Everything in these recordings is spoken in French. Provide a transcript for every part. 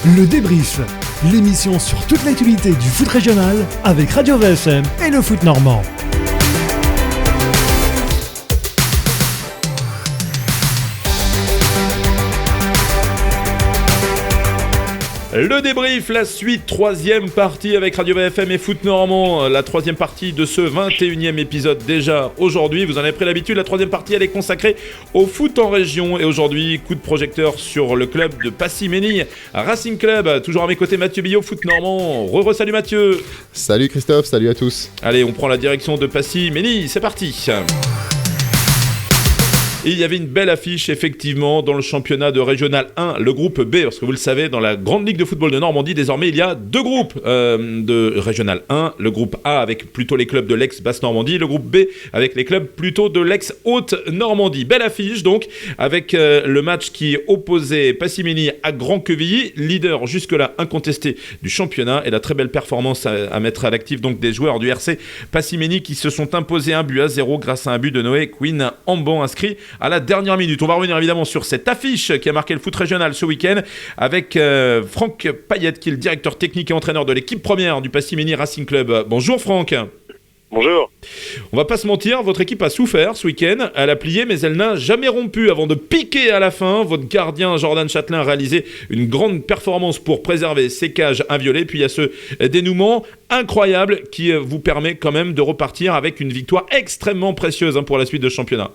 Le débrief, l'émission sur toute l'actualité du foot régional avec Radio VSM et le foot normand. Le débrief, la suite, troisième partie avec Radio VFM et Foot Normand, la troisième partie de ce 21e épisode déjà aujourd'hui. Vous en avez pris l'habitude, la troisième partie elle est consacrée au foot en région. Et aujourd'hui, coup de projecteur sur le club de Passy-Mesnil, Racing Club. Toujours à mes côtés, Mathieu Billot, Foot Normand. Salut Mathieu. Salut Christophe, salut à tous. Allez, on prend la direction de Passy-Mesnil, c'est parti. Et il y avait une belle affiche effectivement dans le championnat de Régional 1, le groupe B, parce que vous le savez, dans la grande ligue de football de Normandie, désormais il y a deux groupes de Régional 1, le groupe A avec plutôt les clubs de l'ex-Basse-Normandie, le groupe B avec les clubs plutôt de l'ex-Haute-Normandie. Belle affiche donc, avec le match qui opposait Passy-Mesnil à Grand-Quevilly, leader jusque-là incontesté du championnat, et la très belle performance à mettre à l'actif donc des joueurs du RC Passy-Mesnil qui se sont imposés 1-0 grâce à un but de Noé Quinn Amban inscrit à la dernière minute. On va revenir évidemment sur cette affiche qui a marqué le foot régional ce week-end avec Franck Payette qui est le directeur technique et entraîneur de l'équipe première du Passy-Mesnil Racing Club. Bonjour Franck. Bonjour. On va pas se mentir, votre équipe a souffert ce week-end, elle a plié mais elle n'a jamais rompu avant de piquer à la fin. Votre gardien Jordan Châtelain a réalisé une grande performance pour préserver ses cages inviolées. Puis il y a ce dénouement incroyable qui vous permet quand même de repartir avec une victoire extrêmement précieuse pour la suite de championnat.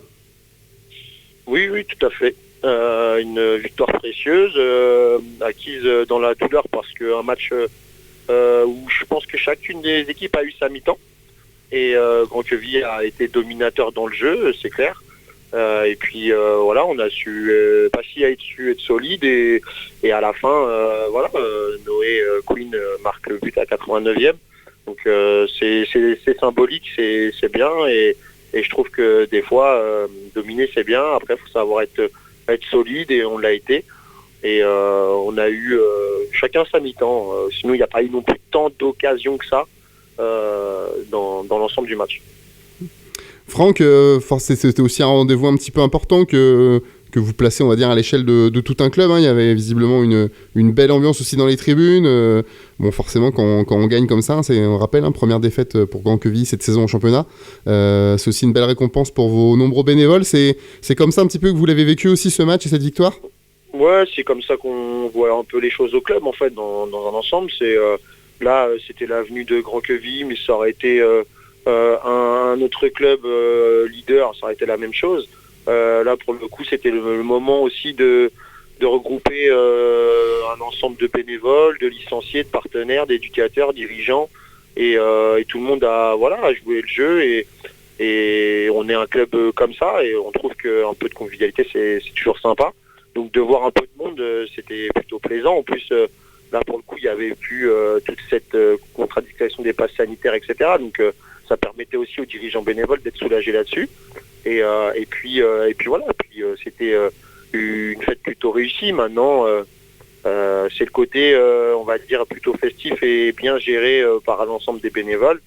Oui, tout à fait. Une victoire précieuse, acquise dans la douleur parce qu'un match où je pense que chacune des équipes a eu sa mi-temps. Et Grand-Quevilly a été dominateur dans le jeu, c'est clair. Et puis voilà, on a Passy a su être solide et à la fin, Noé Quinn marque le but à 89e. Donc c'est symbolique, c'est bien et je trouve que des fois, dominer c'est bien. Après, il faut savoir être solide et on l'a été. Et on a eu chacun sa mi-temps. Sinon, il n'y a pas eu non plus tant d'occasions que ça dans l'ensemble du match. Franck, c'était aussi un rendez-vous un petit peu important que vous placez, on va dire, à l'échelle de tout un club. Il y avait visiblement une belle ambiance aussi dans les tribunes. Bon, forcément, quand on gagne comme ça, on rappelle, première défaite pour Grand-Quevilly cette saison au championnat. C'est aussi une belle récompense pour vos nombreux bénévoles. C'est comme ça un petit peu que vous l'avez vécu aussi, ce match et cette victoire ? Ouais, c'est comme ça qu'on voit un peu les choses au club, en fait, dans un ensemble. Là, c'était l'avenue de Grand-Quevilly, mais ça aurait été un autre club leader, ça aurait été la même chose. Là, pour le coup, c'était le moment aussi de regrouper un ensemble de bénévoles, de licenciés, de partenaires, d'éducateurs, dirigeants, et tout le monde a joué le jeu et on est un club comme ça et on trouve qu'un peu de convivialité c'est toujours sympa. Donc de voir un peu de monde, c'était plutôt plaisant. En plus, là pour le coup, il y avait plus toute cette contradiction des passes sanitaires, etc. Donc ça permettait aussi aux dirigeants bénévoles d'être soulagés là-dessus. Et puis voilà. Puis c'était une fête plutôt réussie. Maintenant, c'est le côté, on va dire, plutôt festif et bien géré par l'ensemble des bénévoles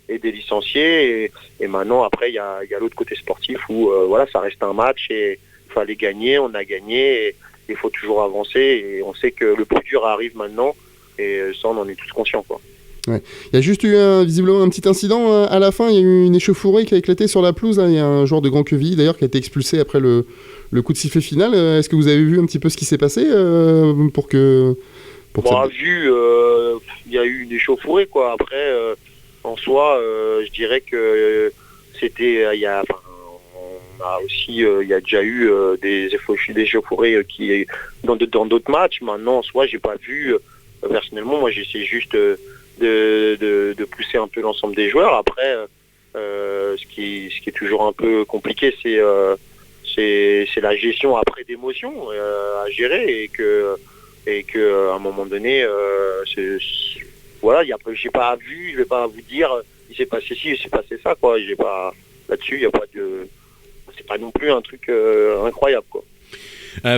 et des licenciés. Et maintenant, après, il y a l'autre côté sportif où ça reste un match et il fallait gagner. On a gagné et il faut toujours avancer. Et on sait que le plus dur arrive maintenant. Et ça, on en est tous conscients, quoi. Ouais. Il y a juste eu visiblement un petit incident à la fin. Il y a eu une échauffourée qui a éclaté sur la pelouse. Là. Il y a un joueur de Grand-Quevilly d'ailleurs qui a été expulsé après le coup de sifflet final. Est-ce que vous avez vu un petit peu ce qui s'est passé il y a eu une échauffourée, quoi. Après, en soi, je dirais que c'était il y a déjà eu des échauffourées qui dans d'autres matchs. Maintenant, en soi, j'ai pas vu personnellement. Moi, j'essaie juste de pousser un peu l'ensemble des joueurs. Après, ce qui est toujours un peu compliqué, c'est la gestion après d'émotions à gérer et que à un moment donné, j'ai pas vu, je vais pas vous dire il s'est passé ci, il s'est passé ça, quoi. J'ai pas là-dessus, il y a pas c'est pas non plus un truc incroyable, quoi.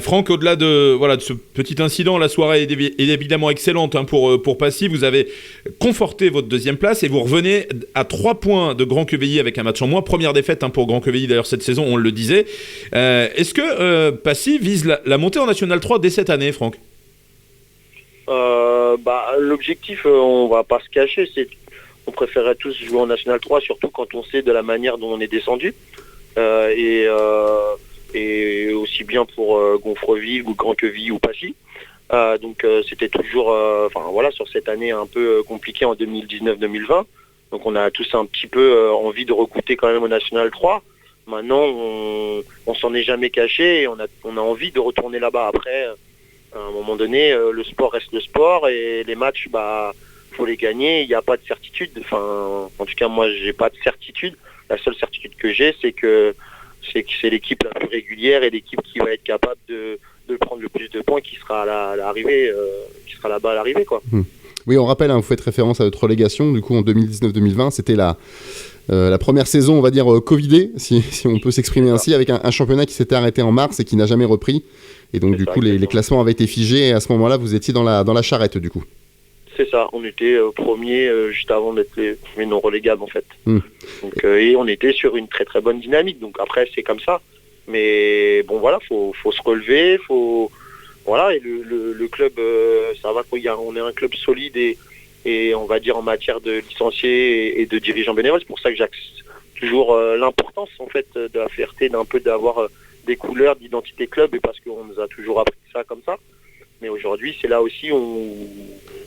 Franck, au-delà de ce petit incident, la soirée est évidemment excellente pour Passy. Vous avez conforté votre deuxième place et vous revenez à 3 points de Grand-Quevilly avec un match en moins. Première défaite pour Grand-Quevilly d'ailleurs cette saison, on le disait. Est-ce que Passy vise la montée en National 3 dès cette année, Franck ? L'objectif, on va pas se cacher, on préférerait tous jouer en National 3, surtout quand on sait de la manière dont on est descendu. Et aussi bien pour Gonfreville ou Grand-Queville ou Passy. Donc c'était toujours, sur cette année un peu compliquée en 2019-2020. Donc on a tous un petit peu envie de recoûter quand même au National 3. Maintenant, on s'en est jamais caché et on a envie de retourner là-bas. Après, à un moment donné, le sport reste le sport et les matchs, faut les gagner. Il n'y a pas de certitude. Enfin, en tout cas, moi, j'ai pas de certitude. La seule certitude que j'ai, c'est que c'est l'équipe la plus régulière et l'équipe qui va être capable de prendre le plus de points qui sera à l'arrivée, qui sera là-bas à l'arrivée, quoi. Oui, on rappelle, vous faites référence à votre relégation. Du coup, en 2019-2020, c'était la première saison, on va dire, covidée, si on peut s'exprimer ainsi, avec un championnat qui s'était arrêté en mars et qui n'a jamais repris. Et donc, du coup, les classements avaient été figés. Et à ce moment-là, vous étiez dans la charrette, du coup. C'est ça, on était premier juste avant d'être les premiers non relégables, en fait. Donc, et on était sur une très très bonne dynamique. Donc après, c'est comme ça. Mais bon, voilà, faut se relever, voilà, et le club, ça va, on est un club solide et on va dire en matière de licenciés et de dirigeants bénévoles. C'est pour ça que j'axe toujours l'importance, en fait, de la fierté d'un peu d'avoir des couleurs d'identité club, et parce qu'on nous a toujours appris ça comme ça. Mais aujourd'hui, c'est là aussi où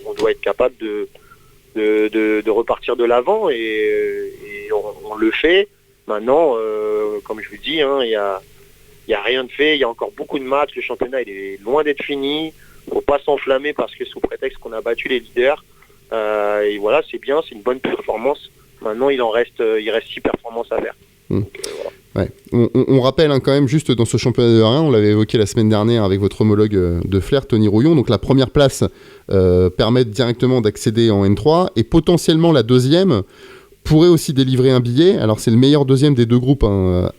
on doit être capable de repartir de l'avant et on le fait. Maintenant, comme je vous dis, il y a rien de fait, il y a encore beaucoup de matchs, le championnat il est loin d'être fini, il ne faut pas s'enflammer parce que sous prétexte qu'on a battu les leaders, et voilà, c'est bien, c'est une bonne performance. Maintenant il reste 6 performances à faire. Donc, voilà. Ouais. On rappelle quand même, juste dans ce championnat de R1, on l'avait évoqué la semaine dernière avec votre homologue de Flers, Tony Rouillon, donc la première place permet directement d'accéder en N3 et potentiellement la deuxième pourrait aussi délivrer un billet. Alors c'est le meilleur deuxième des deux groupes,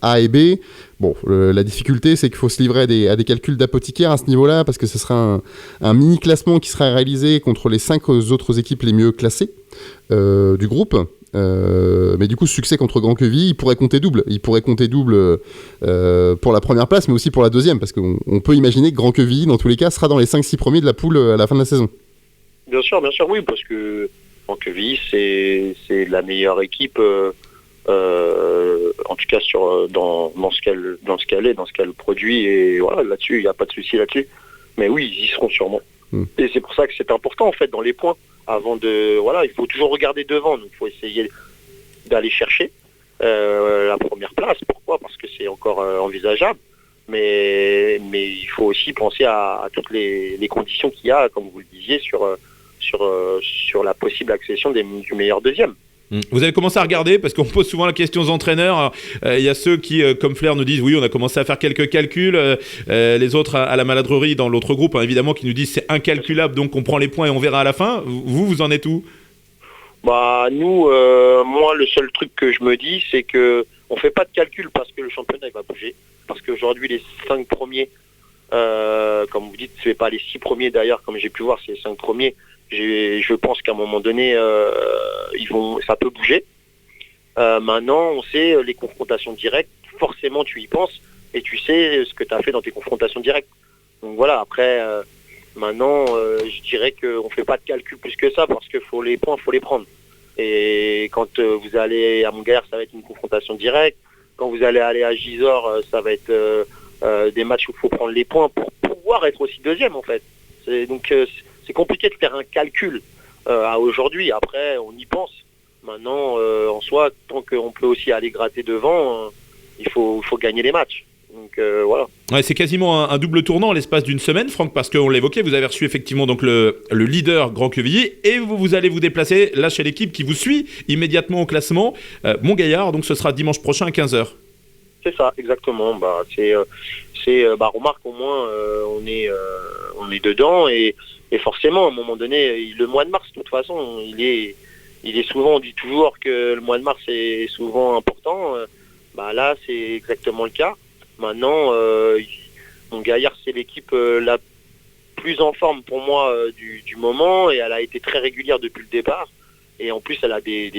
A et B. Bon, la difficulté, c'est qu'il faut se livrer à des calculs d'apothicaire à ce niveau-là, parce que ce sera un mini-classement qui sera réalisé contre les 5 autres équipes les mieux classées du groupe. Mais du coup, succès contre Grand-Queville, il pourrait compter double. Il pourrait compter double pour la première place, mais aussi pour la deuxième, parce qu'on peut imaginer que Grand-Queville, dans tous les cas, sera dans les 5-6 premiers de la poule à la fin de la saison. Bien sûr, oui, parce que Grand-Queville, c'est la meilleure équipe, en tout cas dans ce qu'elle produit, et voilà, là-dessus, il n'y a pas de souci là-dessus. Mais oui, ils y seront sûrement. Et c'est pour ça que c'est important, en fait, dans les points. Il faut toujours regarder devant, donc il faut essayer d'aller chercher la première place. Pourquoi ? Parce que c'est encore envisageable, mais il faut aussi penser à toutes les conditions qu'il y a, comme vous le disiez, sur la possible accession du meilleur deuxième. Vous avez commencé à regarder, parce qu'on pose souvent la question aux entraîneurs. Il y a ceux qui, comme Flers, nous disent oui, on a commencé à faire quelques calculs. Les autres à la maladrerie dans l'autre groupe, évidemment, qui nous disent c'est incalculable, donc on prend les points et on verra à la fin. Vous en êtes où ? Nous, moi, le seul truc que je me dis, c'est que on fait pas de calcul parce que le championnat il va bouger. Parce qu'aujourd'hui, les 5 premiers, comme vous dites, c'est pas les 6 premiers d'ailleurs, comme j'ai pu voir, c'est les 5 premiers. Je pense qu'à un moment donné, ça peut bouger. Maintenant, on sait les confrontations directes. Forcément, tu y penses et tu sais ce que tu as fait dans tes confrontations directes. Donc voilà. Après, maintenant, je dirais qu'on fait pas de calcul plus que ça parce que les points, faut les prendre. Et quand vous allez à Montgaillard, ça va être une confrontation directe. Quand vous allez aller à Gisors, ça va être des matchs où il faut prendre les points pour pouvoir être aussi deuxième, en fait. C'est compliqué de faire un calcul à aujourd'hui. Après, on y pense. Maintenant, en soi, tant qu'on peut aussi aller gratter devant, il faut gagner les matchs. Donc voilà. Ouais, c'est quasiment un double tournant en l'espace d'une semaine, Franck, parce qu'on l'évoquait, vous avez reçu effectivement donc le leader Grand-Queville et vous allez vous déplacer là chez l'équipe qui vous suit immédiatement au classement, Montgaillard. Donc ce sera dimanche prochain à 15h. C'est ça, exactement. Remarque, au moins on est dedans et forcément, à un moment donné, le mois de mars, de toute façon, il est souvent, on dit toujours que le mois de mars est souvent important. Là, c'est exactement le cas. Maintenant, Montgaillard, c'est l'équipe la plus en forme pour moi du moment, et elle a été très régulière depuis le départ. Et en plus, elle a des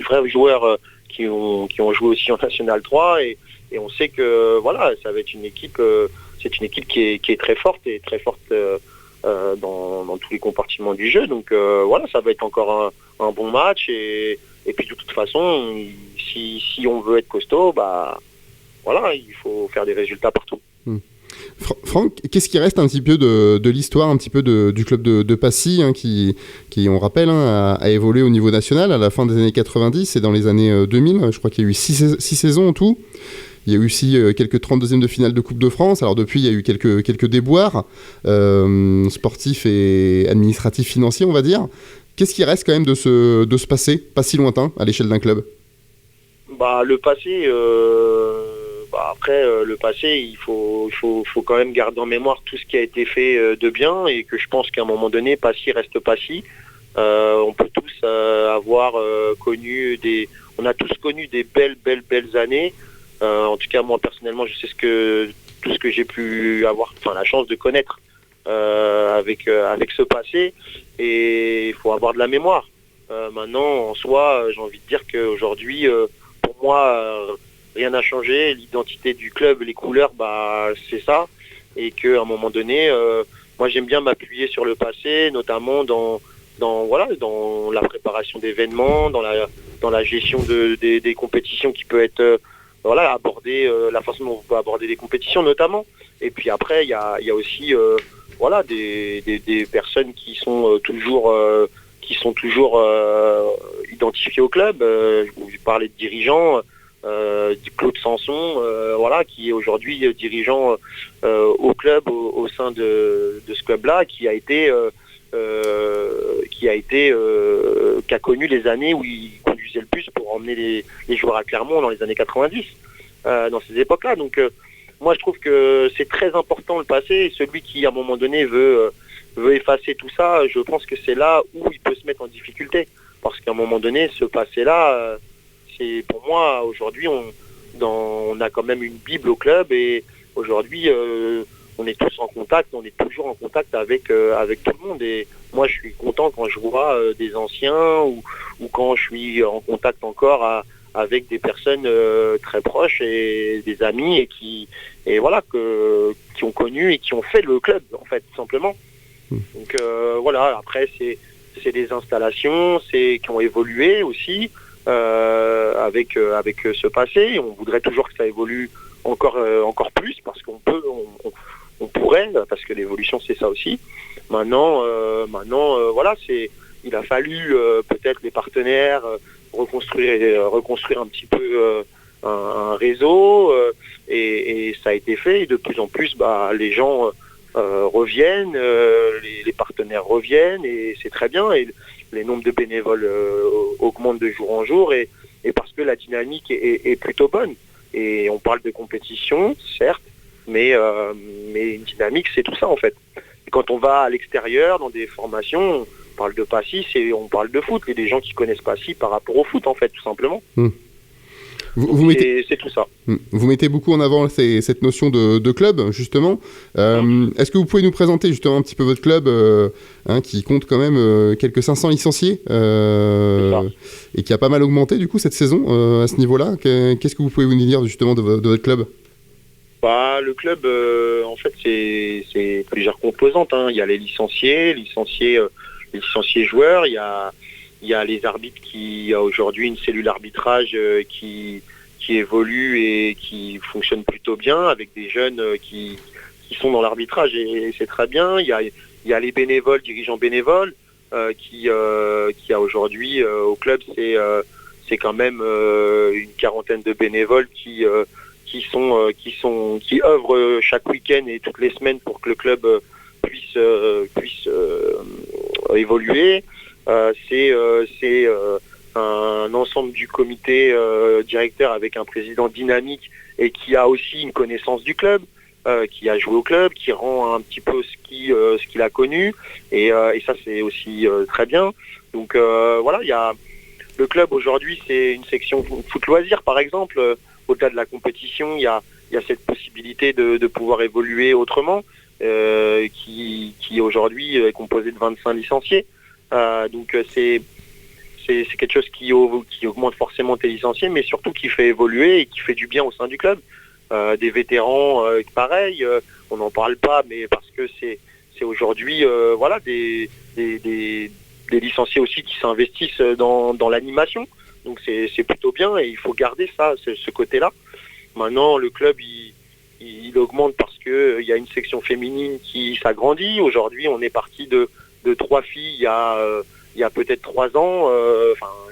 vrais joueurs qui ont joué aussi en National 3, et on sait que voilà, ça va être une équipe, c'est une équipe qui est très forte dans tous les compartiments du jeu. Donc voilà, ça va être encore un bon match. Et puis de toute façon, si on veut être costaud, bah voilà, il faut faire des résultats partout. Franck, qu'est-ce qui reste un petit peu de l'histoire, un petit peu du club de Passy, hein, qui on rappelle, hein, a évolué au niveau national à la fin des années 90 et dans les années 2000. Je crois qu'il y a eu 6 saisons en tout. Il y a eu aussi quelques 32e de finale de Coupe de France. Alors depuis, il y a eu quelques déboires sportifs et administratifs, financiers, on va dire. Qu'est-ce qui reste quand même de ce passé, pas si lointain, à l'échelle d'un club ? Bah, le passé... Après, le passé, il faut quand même garder en mémoire tout ce qui a été fait de bien et que je pense qu'à un moment donné, Passy reste Passy. On peut tous avoir connu on a tous connu des belles années. En tout cas, moi personnellement, je sais tout ce que j'ai pu avoir, la chance de connaître avec ce passé. Et il faut avoir de la mémoire. Maintenant, en soi, j'ai envie de dire qu'aujourd'hui, pour moi, rien n'a changé, l'identité du club, les couleurs, bah c'est ça, et qu'à un moment donné, moi j'aime bien m'appuyer sur le passé, notamment dans la préparation d'événements, dans la gestion des compétitions qui peut être aborder, la façon dont on peut aborder des compétitions notamment. Et puis après, il y a aussi des personnes qui sont toujours identifiées au club. Je vous parlais de dirigeants. Claude Sanson, qui est aujourd'hui dirigeant au club, au sein de ce club-là, qui a connu les années où il conduisait le bus pour emmener les joueurs à Clermont dans les années 90, dans ces époques-là. Donc moi je trouve que c'est très important le passé, et celui qui à un moment donné veut effacer tout ça, je pense que c'est là où il peut se mettre en difficulté, parce qu'à un moment donné, ce passé-là, c'est pour moi, aujourd'hui, on a quand même une Bible au club, et aujourd'hui, on est tous en contact, on est toujours en contact avec tout le monde. Et moi, je suis content quand je vois des anciens ou quand je suis en contact encore avec des personnes très proches et des amis et qui ont connu et qui ont fait le club, en fait, tout simplement. Donc après, c'est des installations qui ont évolué aussi. Avec ce passé, on voudrait toujours que ça évolue encore plus, parce on pourrait, parce que l'évolution c'est ça aussi. Maintenant, il a fallu peut-être les partenaires reconstruire un petit peu un réseau, et ça a été fait, et de plus en plus les gens reviennent, les partenaires reviennent, et c'est très bien, et les nombres de bénévoles augmentent de jour en jour, et parce que la dynamique est plutôt bonne. Et on parle de compétition, certes, mais une dynamique, c'est tout ça en fait. Et quand on va à l'extérieur, dans des formations, on parle de Passy, on parle de foot, et des gens qui connaissent Passy par rapport au foot en fait, tout simplement. C'est tout ça. Vous mettez beaucoup en avant cette notion de club, justement. Est-ce que vous pouvez nous présenter justement un petit peu votre club, qui compte quand même quelques 500 licenciés, et qui a pas mal augmenté du coup cette saison à ce niveau-là. Qu'est-ce que vous pouvez nous dire justement de votre club ? Le club, en fait, c'est plusieurs composantes. Il y a les licenciés joueurs, il y a les arbitres qui a aujourd'hui une cellule arbitrage qui évolue et qui fonctionne plutôt bien, avec des jeunes qui sont dans l'arbitrage, et c'est très bien. Il y a les bénévoles, dirigeants bénévoles, qui a aujourd'hui au club, c'est quand même une quarantaine de bénévoles qui œuvrent chaque week-end et toutes les semaines pour que le club puisse évoluer. C'est un ensemble du comité directeur avec un président dynamique et qui a aussi une connaissance du club, qui a joué au club, qui rend un petit peu ce qu'il a connu, et ça c'est aussi très bien. Donc il y a le club aujourd'hui, c'est une section foot loisirs par exemple. Au-delà de la compétition, il y a cette possibilité de pouvoir évoluer autrement, qui aujourd'hui est composée de 25 licenciés. Donc c'est quelque chose qui augmente forcément tes licenciés, mais surtout qui fait évoluer et qui fait du bien au sein du club. Des vétérans, pareil, on n'en parle pas, mais parce que c'est aujourd'hui des licenciés aussi qui s'investissent dans l'animation. Donc c'est plutôt bien et il faut garder ça, ce côté-là. Maintenant, le club, il augmente parce qu'il y a une section féminine qui s'agrandit. Aujourd'hui, on est parti de 3 filles il y a peut-être 3 ans,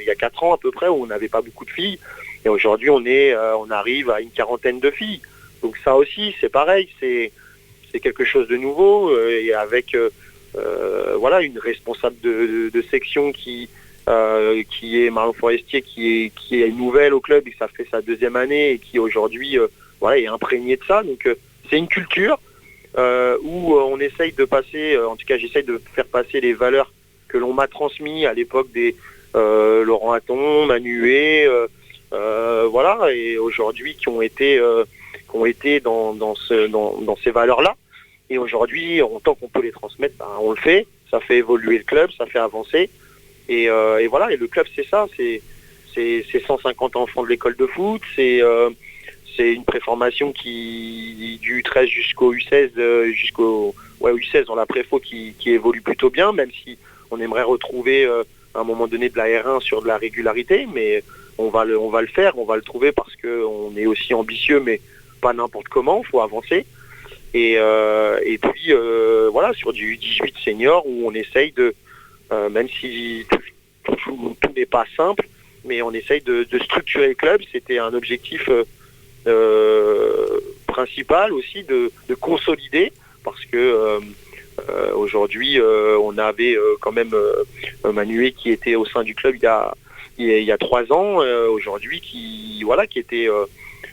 il y a 4 ans à peu près, où on n'avait pas beaucoup de filles. Et aujourd'hui, on arrive à une 40aine de filles. Donc ça aussi, c'est pareil, c'est quelque chose de nouveau et avec une responsable de section qui est Marion Forestier, qui est nouvelle au club et que ça fait sa 2e année et qui aujourd'hui est imprégnée de ça. Donc c'est une culture où on essaye de passer, en tout cas j'essaye de faire passer les valeurs que l'on m'a transmises à l'époque des Laurent Hatton, Manué, et aujourd'hui qui ont été dans ces valeurs-là. Et aujourd'hui, tant qu'on peut les transmettre, on le fait. Ça fait évoluer le club, ça fait avancer. Et le club, c'est ça. C'est 150 enfants de l'école de foot. C'est une préformation qui du 13 jusqu'au U16, U16 dans la préfo qui évolue plutôt bien, même si on aimerait retrouver à un moment donné de la R1 sur de la régularité, mais on va le faire, on va le trouver parce qu'on est aussi ambitieux, mais pas n'importe comment, il faut avancer. Et puis sur du 18 senior où on essaye de, même si tout n'est pas simple, mais on essaye de structurer le club. C'était un objectif principal aussi de consolider, parce que aujourd'hui on avait quand même Manué qui était au sein du club il y a 3 ans, aujourd'hui qui était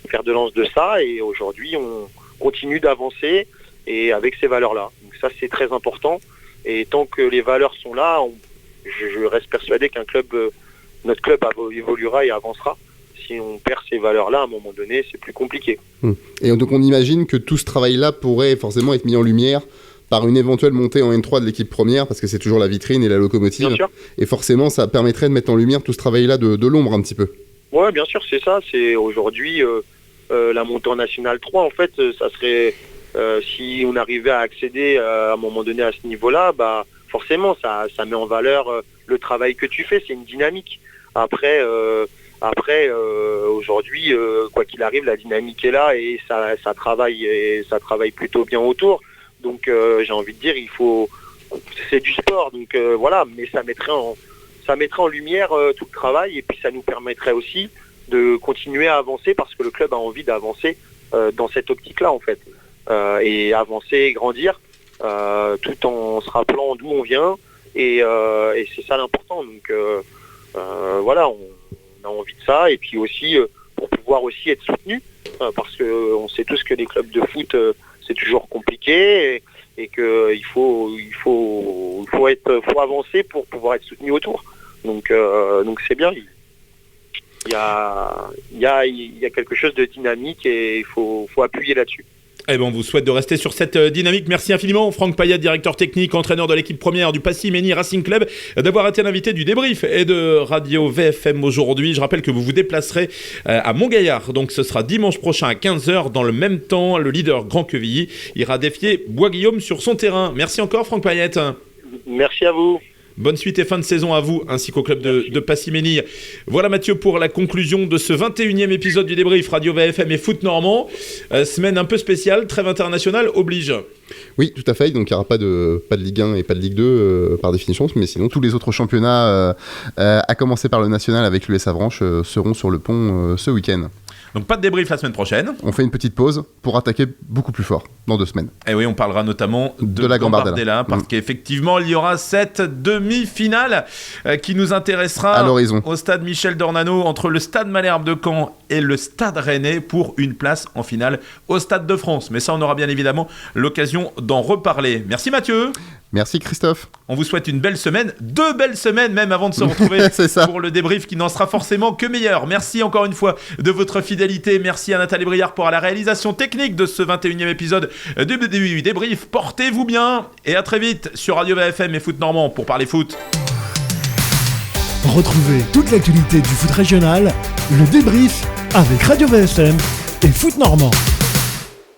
fer de lance de ça, et aujourd'hui on continue d'avancer et avec ces valeurs-là. Donc ça, c'est très important. Et tant que les valeurs sont là, je reste persuadé notre club évoluera et avancera. Si on perd ces valeurs-là, à un moment donné, c'est plus compliqué. Et donc on imagine que tout ce travail-là pourrait forcément être mis en lumière par une éventuelle montée en N3 de l'équipe première, parce que c'est toujours la vitrine et la locomotive. Bien sûr. Et forcément, ça permettrait de mettre en lumière tout ce travail-là de l'ombre un petit peu. Ouais, bien sûr, c'est ça. C'est aujourd'hui la montée en National 3, en fait, ça serait... si on arrivait à accéder à un moment donné à ce niveau-là, forcément, ça met en valeur le travail que tu fais. C'est une dynamique. Après, aujourd'hui, quoi qu'il arrive, la dynamique est là et ça travaille plutôt bien autour. Donc, j'ai envie de dire, c'est du sport. Donc mais ça mettrait en lumière tout le travail, et puis ça nous permettrait aussi de continuer à avancer, parce que le club a envie d'avancer dans cette optique-là, en fait. Et avancer et grandir tout en se rappelant d'où on vient, et c'est ça l'important. Donc on a envie de ça, et puis aussi pour pouvoir aussi être soutenu, parce que on sait tous que les clubs de foot c'est toujours compliqué, et que il faut avancer pour pouvoir être soutenu autour. Donc c'est bien. Il y a quelque chose de dynamique et il faut appuyer là-dessus. Eh ben, on vous souhaite de rester sur cette dynamique. Merci infiniment, Franck Payet, directeur technique, entraîneur de l'équipe première du Passy Mény Racing Club, d'avoir été l'invité du débrief et de Radio VFM aujourd'hui. Je rappelle que vous vous déplacerez à Montgaillard. Donc ce sera dimanche prochain à 15h. Dans le même temps, le leader Grand Quevilly ira défier Bois-Guillaume sur son terrain. Merci encore, Franck Payet. Merci à vous. Bonne suite et fin de saison à vous, ainsi qu'au club de Passy-Mény. Voilà, Mathieu, pour la conclusion de ce 21e épisode du débrief Radio VFM et Foot Normand. Semaine un peu spéciale, trêve internationale oblige. Oui, tout à fait. Donc il n'y aura pas de Ligue 1 et pas de Ligue 2 par définition, mais sinon tous les autres championnats, à commencer par le national avec l'US Avranches, seront sur le pont ce week-end. Donc pas de débrief la semaine prochaine. On fait une petite pause pour attaquer beaucoup plus fort dans 2 semaines. Et oui, on parlera notamment de la Gambardella, parce qu'effectivement, il y aura cette demi-finale qui nous intéressera à l'horizon, au stade Michel Dornano, entre le stade Malherbe de Caen et le stade Rennais, pour une place en finale au Stade de France. Mais ça, on aura bien évidemment l'occasion d'en reparler. Merci Mathieu. Merci Christophe. On vous souhaite une belle semaine, 2 belles semaines même, avant de se retrouver pour le débrief qui n'en sera forcément que meilleur. Merci encore une fois de votre fidélité. Merci à Nathalie Briard pour la réalisation technique de ce 21e épisode du débrief. Portez-vous bien et à très vite sur Radio VFM et Foot Normand pour parler foot. Retrouvez toute l'actualité du foot régional, le débrief avec Radio VFM et Foot Normand.